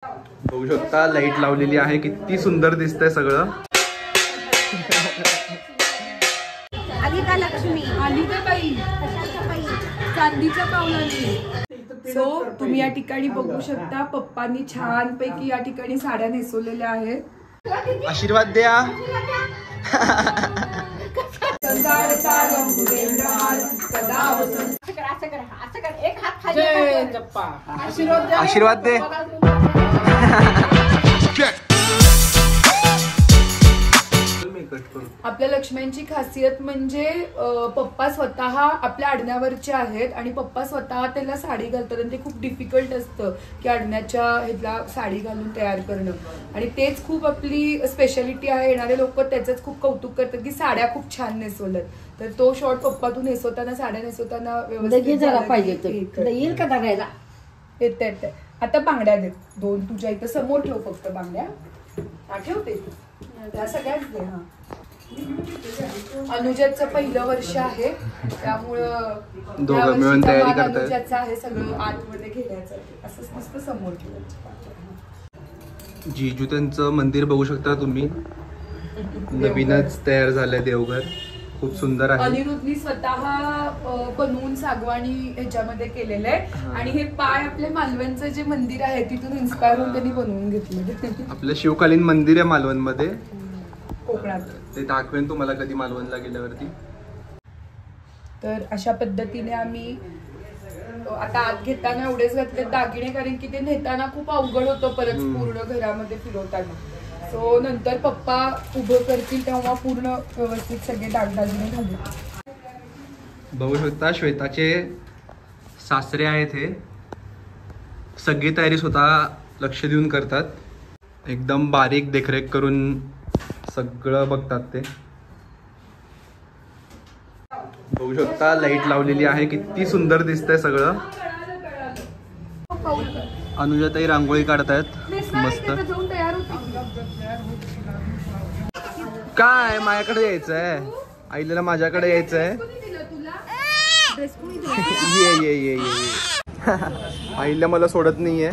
बघू शकता लाईट लावलेली आहे, किती सुंदर दिसतंय सगळं. आली का लक्ष्मी? आली का बाई? चांदीच्या पावलांनी. सो तुम्ही या ठिकाणी बघू शकता पप्पांनी छानपैकी या ठिकाणी साड्या नेसवलेल्या आहेत. आशीर्वाद द्या. आशीर्वाद दे. आपल्या लक्ष्म्यांची खासियत म्हणजे पप्पा स्वतः आपल्या आडण्यावरचे आहेत आणि पप्पा स्वतः त्याला साडी घालतात आणि ते खूप डिफिकल्ट असतं की आडण्याच्या ह्याला साडी घालून तयार करणं आणि तेच खूप आपली स्पेशालिटी आहे. येणारे लोक त्याचंच खूप कौतुक करतात की साड्या खूप छान नेसवल्यात. तर तो शॉर्ट पप्पा तू नेसवताना साड्या नेसवताना व्यवस्थित येईल का बघायला? येत. आता बांगड्या देत 2 तुझ्या इथं समोर ठेव फक्त बांगड्या. ठेवते त्या सगळ्याच दे. हा अनुजाचं पहिलं वर्ष आहे त्यामुळं दोघं मिळून तयारी करतात. अनुजाचं आहे सगळं आतमध्ये घेण्याचं असं नुसतं समोर ठेवायचं. जिजू त्यांचं मंदिर बघू शकता तुम्ही, नवीनच तयार झालंय देवघर, खूप सुंदर आहे. अनिरुद्धनी स्वतः बनवून सागवाणी ह्याच्यामध्ये केलेलं आहे आणि हे पाय आपल्या मालवणचं जे मंदिर आहे तिथून इन्स्पायर होऊन त्यांनी बनवून घेतलं. आपलं शिवकालीन मंदिर आहे मालवण मध्ये, कोकणात. ते दाखवेन तुम्हाला कधी मालवणला गेल्यावरती. तर अशा पद्धतीने आम्ही आता आत घेताना एवढेच घातले दागिने कारण की ते नेताना खूप अवघड होतं परत पूर्ण घरामध्ये फिरवताना. सो नंतर पप्पा उभं करतील तेव्हा पूर्ण व्यवस्थित सगळे दागदागिने घालू. बघू शकता श्वेताचे सासरे आहेत, हे सगळी तयारी स्वतः लक्ष देऊन करतात. एकदम बारीक देखरेख करून सगळं बघतात ते. बघू शकता लाईट लावलेली आहे, किती सुंदर दिसतंय सगळं. अनुजाताई रांगोळी काढतायत मस्त. काय माझ्याकडे यायचंय? आईला माझ्याकडे यायचंय. ये आईला मला सोडत नाहीये,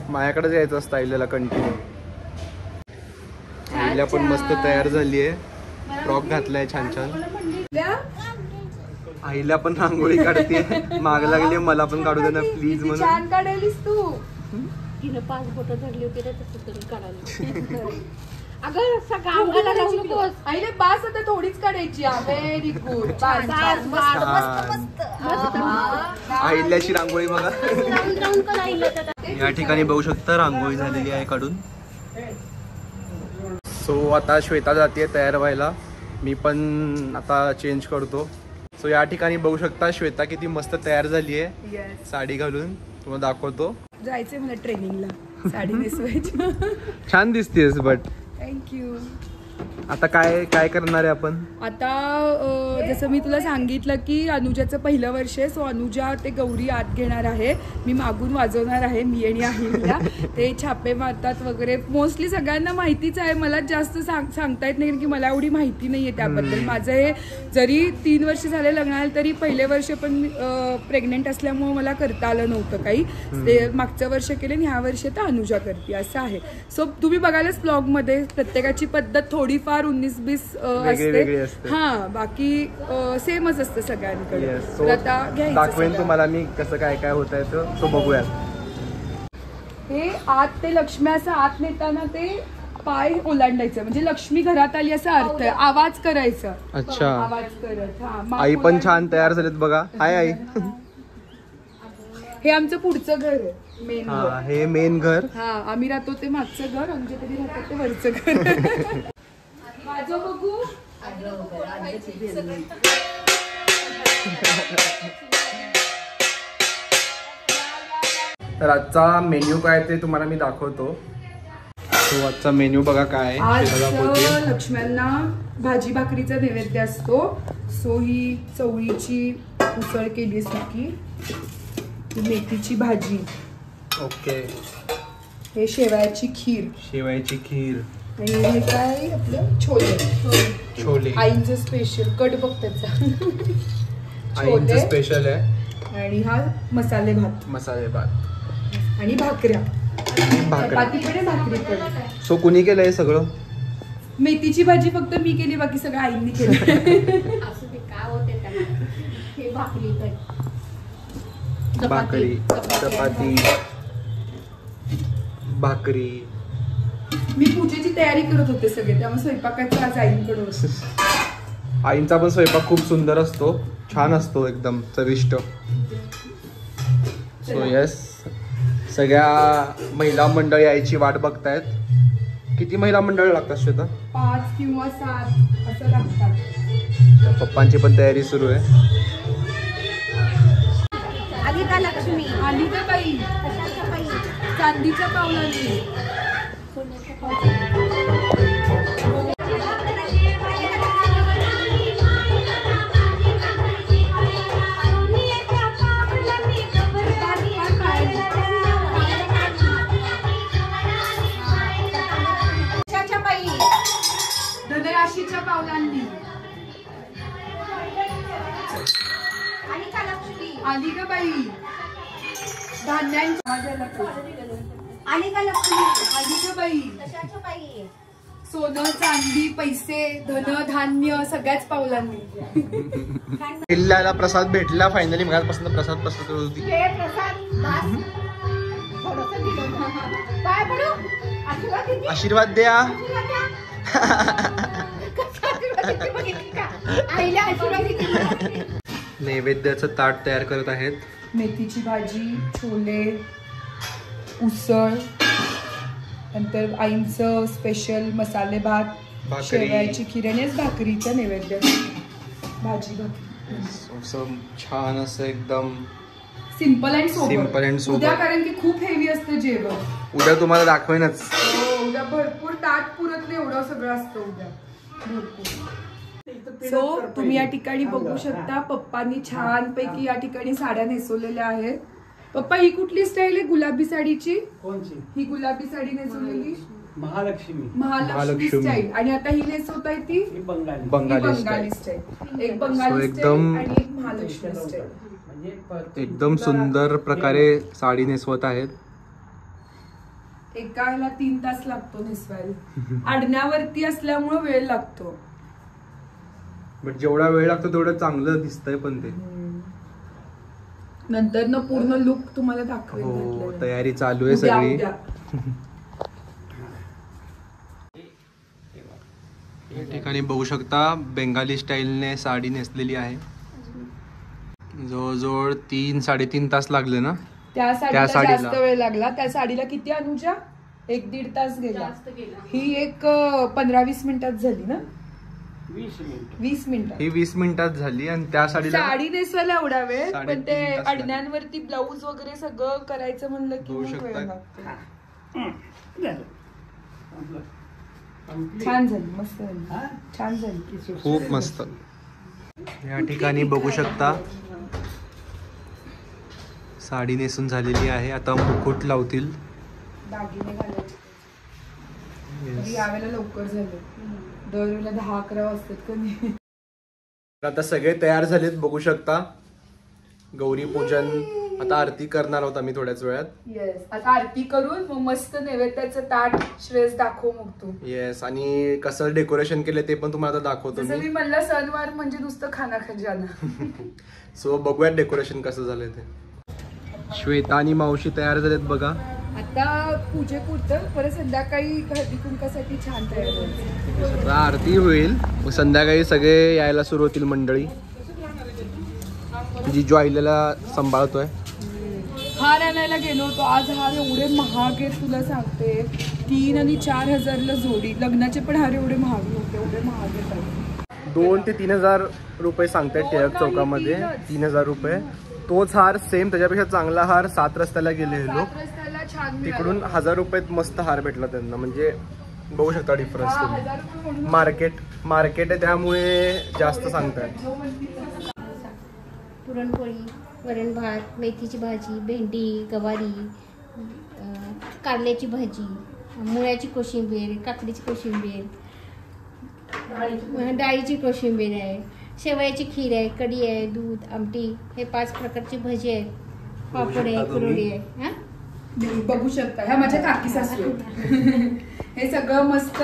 माझ्याकडेच यायचं असतं आईला कंटिन्यू. आईला पण मस्त तयार झालीये, फ्रॉक घातलाय छान छान. आईला पण रांगोळी काढते, माग लागली मला पण काढू दे ना प्लीज म्हणून. छान काढायलीस तू. तिने 5 बोटं धरली होती ना तसं तरी काढायला. अगं सगळं लावू नकोस. आईला बास आता थोडीच काढायची. Very good. आईल्याची रांगोळी बघा. या ठिकाणी बघू शकता रांगोळी झालेली आहे काढून. सो आता श्वेता जाते तयार व्हायला, मी पण आता चेंज करतो. सो या ठिकाणी बघू शकता श्वेता किती मस्त तयार झाली आहे साडी घालून. तुम्हाला दाखवतो. जायचंय मला ट्रेनिंगला साडी नेसवायची. छान दिसतेस बट. थँक्यू. आता काय काय करणार आहे आपण? आता जसं मी तुला सांगितलं की अनुजाचं पहिलं वर्ष आहे. सो अनुजा ते गौरी आत घेणार आहे, मी मागून वाजवणार आहे, मी आणि आईला. ते छापे मारतात वगैरे, मोस्टली सगळ्यांना माहितीच आहे. मला जास्त सांगता येत नाही की मला एवढी माहिती नाही आहे त्याबद्दल. माझं हे जरी 3 वर्ष झाले लग्नाला तरी पहिले वर्ष पण प्रेग्नेंट असल्यामुळे मला करता आलं नव्हतं काही. ते मागचं वर्ष केले आणि ह्या वर्षी तर अनुजा करते असं आहे. सो तुम्ही बघायलाच ब्लॉगमध्ये प्रत्येकाची पद्धत थोडीफार 19-20 असते. हा बाकी सेमच असतं सगळ्यांकडे. आता दाखवेन तुम्हाला मी कसं काय काय होत आहे तो बघूया. हे आत ते लक्ष्मी असं आत नेताना ते पाय ओलांडायचं म्हणजे लक्ष्मी घरात आली असा अर्थ आहे. आवाज करायचा. अच्छा, आवाज करत. हा आई पण छान तयार झालेत बघा. हाय आई. हे आमचं पुढचं घर आहे, मेन घर. हे मेन घर. हा आम्ही राहतो ते मागचं घर, आमच्या तरी राहतात ते वरचं घर. माझं बघू. तर आजचा मेन्यू काय ते तुम्हाला मी दाखवतो. तो आजचा मेन्यू बघा काय आहे. लक्ष्म्यांना भाजी भाकरीचा नैवेद्य असतो. सो ही चवळीची उसळ केली सुकी, मेथीची भाजी. ओके. हे शेवयाची खीर. आणि हे काय आपलं छोले. आईंचं स्पेशल कट बघ त्याचा. आईंचं स्पेशल आहे. आणि हा मसाले भात आणि भाकऱ्या. चपाती पण आहे, भाकरी पण आहे. सो कुणी केलं हे सगळं? मेथीची भाजी फक्त मी केली, बाकी सगळं आईंनी केलं. असं ते काय होते त्याला. हे भाकरी पण भाकरी, चपाती, भाकरी. मी पूजेची तयारी करत होते सगळे, त्यामुळे स्वयंपाकाचं आज आईंकडे होतं. आईंचा पण स्वयंपाक खूप सुंदर असतो, छान असतो, एकदम चविष्ट. सो यस, सगळ्या महिला मंडळ यायची वाट बघतायत. किती महिला मंडळ लागतात श्वेता? 5 किंवा 7 असं लागतात. पप्पांची पण तयारी सुरू आहे. आली का लक्ष्मी? आली का बाई? कशाच्या बाई? चांदीच्या पावलांनी. धनराशीच्या पावलांनी. आली का लक्ष्मी? आली का बाई? धान्यांच्या. आली का लक्ष्मी? आली का बाई? कशाच्या बाई? सोनं, चांदी, पैसे, धन, धान्य सगळ्याच पावलांनी. किल्ल्याला प्रसाद भेटला फायनली. मगापासून प्रसाद करत होती. हे प्रसाद दास. थोडंसं दिलं. काय पडू? आशीर्वाद किती? आशीर्वाद द्या. आशीर्वाद द्या. कसा आशीर्वाद किती बघितली का? आईला आशीर्वाद किती? नैवेद्याचं ताट तयार करत आहेत. मेथीची भाजी, छोले, उसळ, नंतर आईंचं स्पेशल मसाले भात, भाकरी. शेवयाची खीर आणि भाकरीचं नैवेद्य. भाजी भाकरी असं छान असं एकदम simple and Simple and sober. उद्या कारण की खूप हेवी असतं जेवण. उद्या तुम्हाला दाखवेनच. हो, उद्या भरपूर ताट पुरत नाही, एवढं सगळं असतं उद्या भरपूर. सो तुम्ही या ठिकाणी बघू शकता, पप्पांनी छान पैकी या ठिकाणी साड्या नेसवलेल्या आहेत. पप्पा, ही कुठली स्टाईल आहे गुलाबी साडीची? कोणची? ही गुलाबी साडी नेसवलेली महालक्ष्मी. महालक्ष्मी स्टाईल. आणि आता ही नेसवताय ती ही बंगाली. ही बंगाली बंगाली स्टाईल. स्टाईल. एक बंगाली एकदम- स्टाईल आणि एक महालक्ष्मी स्टाईल. म्हणजे एकदम सुंदर प्रकारे साडी नेसवत आहेत. एका ह्याला 3 तास लागतो नेसवायला. आडण्यावरती असल्यामुळे वेळ लागतो. बट जेवढा वेळ लागतो तेवढं चांगलं दिसतंय पण ते. नंतर न पूर्ण लुक तुम्हाला दाखवेल. हो, घातल्यानंतर. तयारी चालू आहे उद्या- सगळी. उद्या. या ठिकाणी बघू शकता बेंगाली स्टाईलने साडी नेसलेली आहे. जवळजवळ 3-3.5 तास लागले ना त्या साडीला साडीला. जास्त वेळ लागला. त्या साडीला किती अनुजा? 1-1.5 तास गेला. जास्त गेला. ही एक 15-20 मिनिटात झाली ना? 20 मिनिट. 20 मिनिटात. ही 20 मिनिटात झाली आणि त्या साडीला साडी नेसवायला एवढा वेळ, पण 3.5 ते तास लागले. अडण्यांवरती ब्लाऊज वगैरे सगळं करायचं म्हणलं की बघू मग वेळ शकता. लागतो. झालं. संपलं. Complete. छान झाली, मस्त झाली. हा? छान झाली. खूप मस्त. या ठिकाणी बघू शकता साडी नेसून झालेली आहे. आता मुकुट लावतील. दागिने घालायचे. तरी यावेळेला लवकर झाले. दरवेळेला 10-11 वाजतात का नाही. आता सगळे तयार झालेत बघू शकता. गौरी पूजन आता आरती करणार आहोत आम्ही थोड्याच वेळात. येस, आता आरती करून मग मस्त नैवेद्याचं ताट श्रेयस दाखव मग तू. येस, आणि कसं डेकोरेशन केलं ते पण तुम्हाला आता दाखवतो जसं मी मी. म्हणलं सणवार म्हणजे नुसतं खाना खजाना. सो बघूयात डेकोरेशन कसं झालंय ते. श्वेता आणि मावशी तयार झालेत बघा. आता पूजेपुरतं परत संध्याकाळी हळदी कुंकासाठी छान तयार होईल. आता आरती होईल, मग संध्याकाळी सगळे यायला सुरू होतील मंडळी. जिजू आईला सांभाळतोय. हार आणायला गेलो होतो आज. हार एवढे महाग आहेत तुला सांगते. 3 आणि 4 हजारला जोडी. लग्नाचे पण हार एवढे महाग नव्हते, एवढे महाग आहेत. 2 ते 3 हजार रुपये सांगतायत टिळक चौकामध्ये. 3 हजार रुपये. तोच हार सेम त्याच्यापेक्षा चांगला हार 7 रस्त्याला गेले लोक. 7 रस्त्याला छान मिळाला. तिकडून 1000 रुपयात मस्त हार भेटला त्यांना. म्हणजे बघू शकता डिफरन्स हा, तुम्ही. 1000 रुपये म्हणून. मार्केट आहे त्यामुळे जास्त सांगतायत. पुरणपोळी, वरण भात, मेथीची भाजी, भेंडी, गवारी, कारल्याची भाजी, मुळ्याची कोशिंबीर, काकडीची कोशिंबीर, डाळीची कोशिंबीर आहे, शेवयाची खीर आहे, कढी आहे, दूध, आमटी, हे 5 प्रकारची भजी आहेत, पापड आहे, कुरवडी आहे. हा, बघू शकता ह्या माझ्या काकी सासू आहेत. हे सगळं मस्त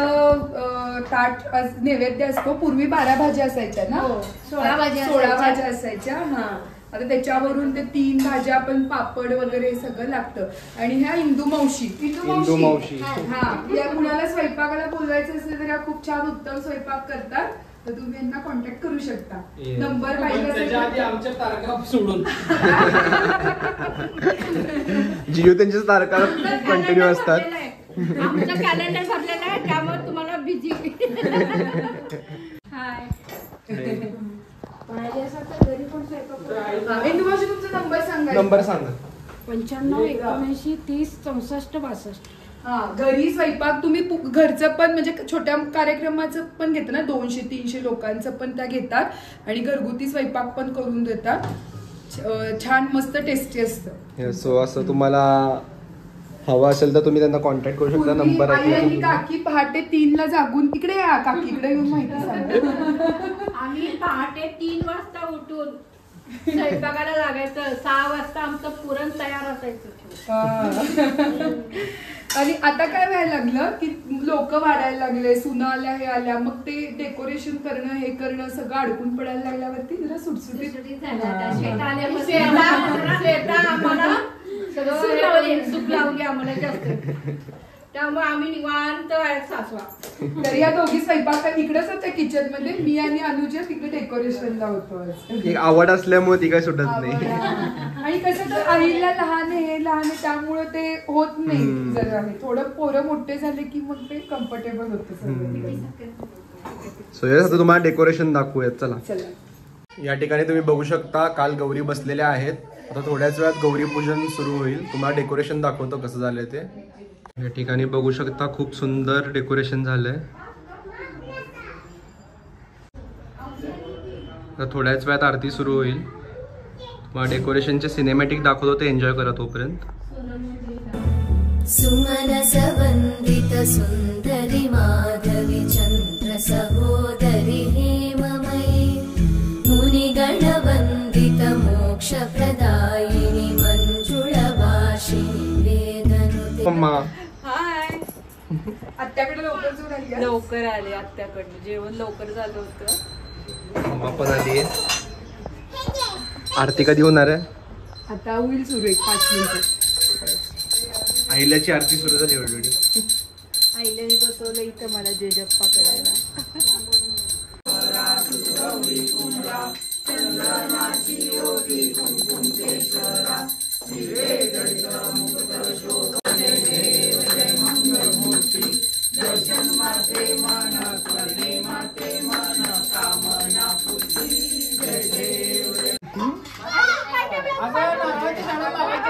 ताट नैवेद्य असतो. पूर्वी 12 भाज्या असायच्या ना, 16 भाज्या असायच्या. हा, आता त्याच्यावरून ते 3 भाज्या पण पापड वगैरे सगळं लागतं. आणि ह्या इंदू मावशी हा, या कुणाला स्वयंपाकाला बोलवायचं असेल तर या खूप छान उत्तम स्वयंपाक करतात. तर तुम्ही यांना कॉन्टॅक्ट करू शकता. नंबर पाहिजे आमच्या तारखा सोडून जिओ त्यांच्याच तारखा कंटिन्यू असतात. आमचं कॅलेंडर भरलेलं आहे त्यामुळे तुम्हाला बिझी. हाय. पाहिजे असं तर घरी पण स्वयंपाक. इंदू मावशी तुमचा नंबर सांगा. नंबर सांगा. 95 79 30 64 62. हा, घरी स्वयंपाक तुम्ही घरचं पण म्हणजे छोट्या कार्यक्रमाचं पण घेतात ना, 200-300 लोकांचं पण त्या घेतात आणि घरगुती स्वयंपाक पण करून देतात. छान मस्त टेस्टी असतं. सो असं तुम्हाला हवा असेल तर तुम्ही त्यांना कॉन्टॅक्ट करू शकता. नंबर आई आणि काकी पहाटे 3ला जागून इकडे या, काकी इकडे येऊन माहिती सांगा. आम्ही पहाटे 3 वाजता उठून स्वयंपाकाला लागायचं. 6 वाजता आमचं पुरण तयार असायचं. आणि आता काय व्हायला लागलं की लोक वाढायला लागले, सुना आल्या, हे आल्या, मग ते डेकोरेशन करणं हे करणं सगळं अडकून पडायला लागल्यावरती जरा सुटसुटीत सुख लावली आम्हाला जास्त. त्यामुळे आम्ही निवांत सासवा. तर या दोघी स्वयंपाक इकडेच होत्या किचन मध्ये, मी आणि अनुजा तिकडे डेकोरेशनला होतो. एक आवड असल्यामुळे ती काय सुटत नाही. आणि कसं तर आईला लहान आहे त्यामुळे ते होत नाही. जरा आहे थोडं पोरं मोठे झाले की मग ते कम्फर्टेबल होतं. सो आता तुम्हाला डेकोरेशन दाखवूयात. चला. या ठिकाणी तुम्ही बघू शकता काल गौरी बसलेल्या आहेत. आता थोड्याच वेळात गौरी पूजन सुरू होईल. तुम्हाला डेकोरेशन दाखवतो कसं झालंय ते. या ठिकाणी बघू शकता खूप सुंदर डेकोरेशन झालंय. आता थोड्याच वेळात आरती सुरू होईल. तुम्हाला डेकोरेशनचे सिनेमॅटिक दाखवतो, ते एन्जॉय करा तोपर्यंत. सुमनसवन्दित सुन्दरि माधवी चन्द्र सहोदरि हेममयी मुनिगणवन्दित मोक्षप्रदायिनि मञ्जुळभाषिणि वेदनुते. हाय, आत्याकडे लवकर आले आत्याकडनं. जेवण लवकर झालं होतं. मम्मा पण आली. आरती कधी होणार आहे? आता होईल सुरू 5 मिनिटं. अहिल्याची आरती सुरू झाली ऑलरेडी. आईला बसवलं इथं मला जेजप्पा करायला.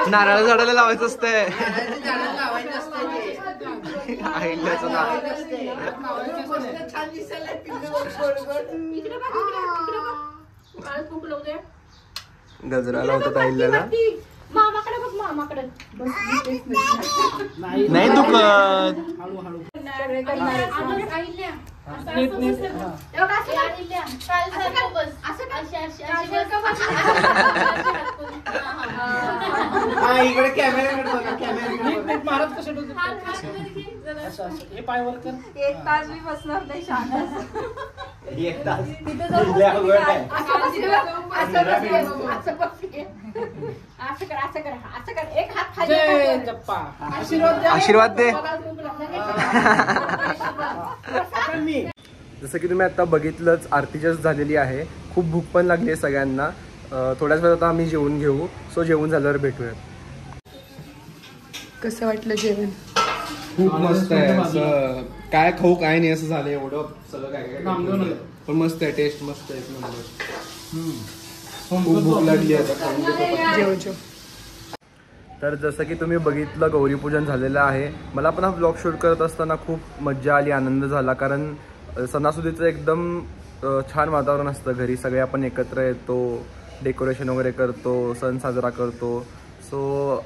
नारळ झाडाला लावायचं असतंय. आईल्याचं नाव गजरा लावतात आईल्याला. मामाकडे बघ, मामाकडे नाही दुखत. इकडे कॅमेरा मारत कसं हे पाय वर कर. 1 तास मी बसणार नाही शांत. 1 तास आशीर्वाद दे. जसं की तुम्ही आता बघितलंच आरती जस्ट झालेली आहे. खूप भूक पण लागली आहे सगळ्यांना. थोड्याच वेळात आता आम्ही जेवून घेऊ. सो जेवून झाल्यावर भेटूयात. कसं वाटलं जेवण? खूप मस्त आहे. असं काय खाऊ काय नाही असं झालं. एवढं सगळं काय पण मस्त आहे. टेस्ट मस्त आहे. एक नंबर. खूप भूक लागली आहे. जेव. तर जसं की तुम्ही बघितलं गौरीपूजन झालेलं आहे. मला पण हा ब्लॉग शूट करत असताना खूप मज्जा आली, आनंद झाला. कारण सणासुदीचं एकदम छान वातावरण असतं घरी. सगळे आपण एकत्र येतो, डेकोरेशन वगैरे करतो, सण साजरा करतो. सो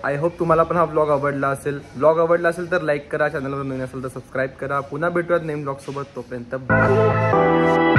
आय होप तुम्हाला पण हा ब्लॉग आवडला असेल. ब्लॉग आवडला असेल तर लाईक करा, चॅनलवर नवीन असेल तर सबस्क्राईब करा. पुन्हा भेटूयात नवीन ब्लॉगसोबत. तोपर्यंत बाय.